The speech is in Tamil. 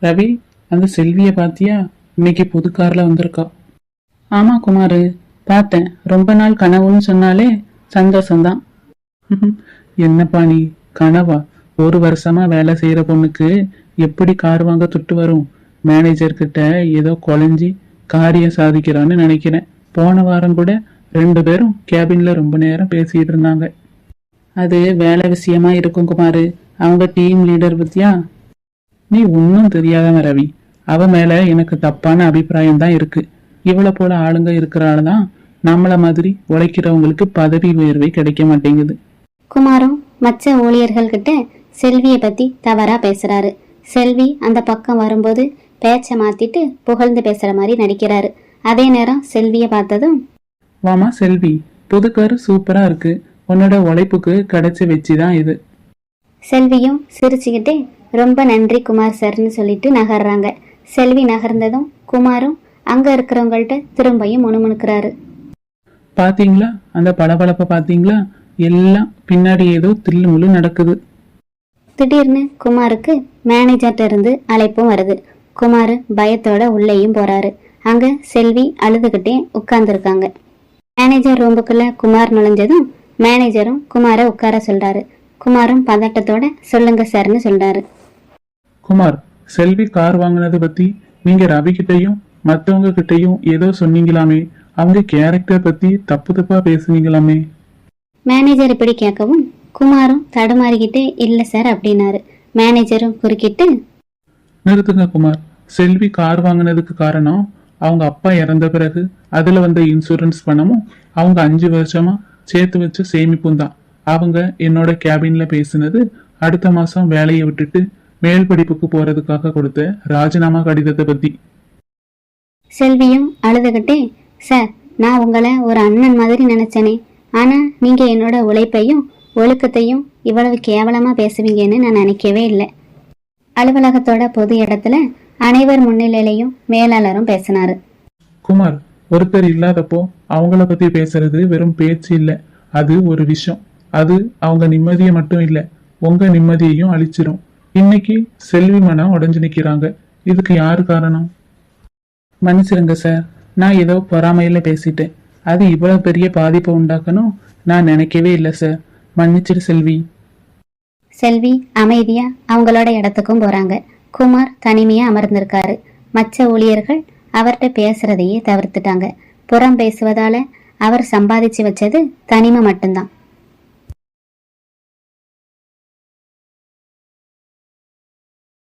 ரவி, அந்த செல்விய பாத்தியா? இன்னைக்கு புது கார்ல வந்திருக்கா. ஆமா குமாரு, பார்த்தேன். ரொம்ப நாள் கனவுன்னு சொன்னாலே சந்தோஷம்தான். என்னப்பா நீ, கனவா? ஒரு வருஷமா வேலை செய்யற பொண்ணுக்கு எப்படி கார் வாங்க துட்டு வரும்? மேனேஜர் கிட்ட ஏதோ குழஞ்சி காரியம் சாதிக்கிறான்னு நினைக்கிறேன். போன வாரம் கூட 2 பேரும் கேபின்ல ரொம்ப நேரம் பேசிட்டு இருந்தாங்க. அது வேலை விஷயமா இருக்கும் குமாரு. அவங்க டீம் லீடர் பத்தியா? நீ ஒன்னும் தெரியாதவ ரவி. அவ மேல எனக்கு தப்பான அபிப்பிராயம் தான் இருக்கு. இவளை போல ஆளுங்க இருக்கிறாள்தான் நம்மள மாதிரி உழைக்கிறவங்களுக்கு பதவி உயர்வே கிடைக்க மாட்டேங்குது. குமாரும் மற்ற ஊழியர்கள் கிட்ட செல்வியை பத்தி தவறா பேசுறாரு. செல்வி அந்த பக்கம் வரும்போது பேச்ச மாத்திட்டு புகழ்ந்து பேசுற மாதிரி நடிக்கிறாரு. அதே நேரம் செல்வியை பார்த்ததும், வாமா செல்வி, புது காரு சூப்பரா இருக்கு. உன்னோட உழைப்புக்கு கிடைச்ச வச்சுதான் இது. செல்வியும் சிரிச்சுக்கிட்டே ரொம்ப நன்றி குமார் சார்னு சொல்லிட்டு நகர்றாங்க. செல்வி நகர்ந்ததும் குமாரும் அங்க இருக்கிறவங்கள்ட்ட திரும்பியும் முணுமுணுக்கிறாரு. பாத்தீங்களா அந்த பளபளப்ப? பாத்தீங்களா? எல்லாம் பின்னாடி ஏதோ தில்லு முள்ளு நடக்குது. திடீர்னு குமாருக்கு மேனேஜர்ட்ட இருந்து அழைப்பும் வருது. குமார் பயத்தோட உள்ளேயும் போறாரு. அங்க செல்வி அழுதுகிட்டே உட்கார்ந்துருக்காங்க. மேனேஜர் ரூமுக்குள்ள குமார் நுழைஞ்சதும் மேனேஜரும் குமாரை உட்கார சொல்றாரு. குமாரும் பதட்டத்தோட சொல்லுங்க சார்னு சொல்றாரு. குமார், செல்வி கார் வாங்கினதை பத்தி நீங்க ரவி கிட்டையும் மத்தவங்க கிட்டையும் ஏதோ சொன்னீங்களாமே. அவங்க கேரக்டர் பத்தி தப்பு தப்பா பேசுனீங்களாமே. மேனேஜர் இப்படி கேட்கவும் குமாரும் தடுமாறிக்கிட்டே இல்ல சார் அப்படின்னாரு. மேனேஜரும் குறுக்கிட்டு, நிறுத்துங்க குமார். செல்வி கார் வாங்கினதுக்கு காரணம் அவங்க அப்பா இறந்த பிறகு அதுல வந்த இன்சூரன்ஸ் பணமும் அவங்க 5 வருஷமா சேர்த்து வச்ச சேமிப்பும் தான். அவங்க என்னோட கேபின்ல பேசினது அடுத்த மாசம் வேலையை விட்டுட்டு மேல் படிப்புக்கு போறதுக்காக கொடுத்த ராஜினாமா கடிதத்தை பத்தி. செல்வியும் அழுதுகிட்டே, சார் நான் உங்களை ஒரு அண்ணன் மாதிரி நினைச்சனே. ஆனா நீங்க என்னோட உழைப்பையும் ஒழுக்கத்தையும் இவ்வளவு கேவலமா பேசுவீங்கன்னு நான் நினைக்கவே இல்லை. அலுவலகத்தோட பொது இடத்துல அனைவர் முன்னிலையிலையும் மேலாளரும் பேசினாரு. குமார், ஒருத்தர் இல்லாதப்போ அவங்கள பத்தி பேசுறது வெறும் பேச்சு இல்ல, அது ஒரு விஷயம். அது அவங்க நிம்மதியை மட்டும் இல்ல, உங்க நிம்மதியையும் அழிச்சிரும். இன்னைக்கு செல்வி மனம் உடைஞ்சு நிக்கிறாங்க. இதுக்கு யாரு காரணம்? மன்னிச்சிருங்க சார், நான் ஏதோ பொறாமையில பேசிட்டேன். அது இவ்வளவு பெரிய பாதிப்பை உண்டாக்கணும் நான் நினைக்கவே இல்லை சார். மன்னிச்சிரு செல்வி. செல்வி அமைதியா அவங்களோட இடத்துக்கும் போறாங்க. குமார் தனிமையா அமர்ந்திருக்காரு. மற்ற ஊழியர்கள் அவர்கிட்ட பேசுறதையே தவிர்த்துட்டாங்க. புறம் பேசுவதால அவர் சம்பாதிச்சு வச்சது தனிமை மட்டும்தான்.